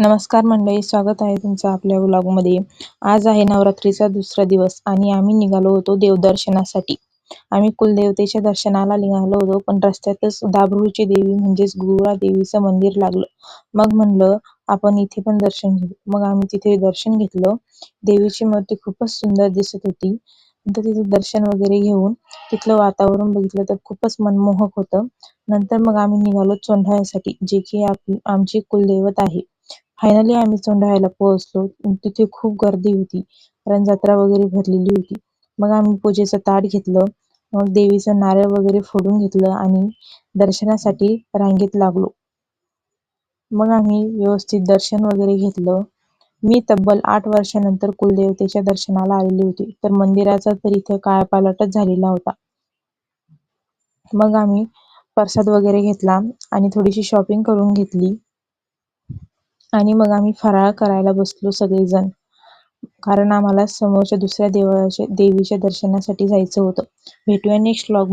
नमस्कार मंडळी, स्वागत आहे तुमचं आपल्या व्लॉगमध्ये। आज आहे नवरात्रीचा दुसरा दिवस आणि आम्ही निघालो होतो देवदर्शनासाठी। आम्ही कुलदेवतेच्या दर्शनाला निघालो होतो, पण रस्त्यातच दाभरूची देवी म्हणजेच गुरुळा देवीचं मंदिर लागलं। मग म्हणलं आपण इथे पण दर्शन घेऊ। मग आम्ही तिथे दर्शन घेतलं। देवीची मूर्ती खूपच सुंदर दिसत होती। नंतर तिथे दर्शन वगैरे घेऊन तिथलं वातावरण बघितलं तर खूपच मनमोहक होतं। नंतर मग आम्ही निघालो चोंढाळ्यासाठी, जे की आमची कुलदैवत आहे। फायनली आम्ही चोंढाळ्याला पोहोचलो। तिथे खूप गर्दी होती, कारण जत्रा वगैरे भरलेली होती। मग आम्ही पूजेचं ताट घेतलं, मग देवीचं नारळ वगैरे फोडून घेतलं आणि दर्शनासाठी रांगेत लागलो। मग आम्ही व्यवस्थित दर्शन वगैरे घेतलं। मी तब्बल 8 वर्षानंतर कुलदेवतेच्या दर्शनाला आलेली होती, तर मंदिराचा तर इथे कायापालटच झालेला होता। मग आम्ही प्रसाद वगैरे घेतला आणि थोडीशी शॉपिंग करून घेतली आणि मग आम्ही फराळ करायला बसलो सगळेजण, कारण आम्हाला समोरच्या दुसऱ्या देवीच्या दर्शनासाठी जायचं होतं। भेटूया नेक्स्ट व्लॉग।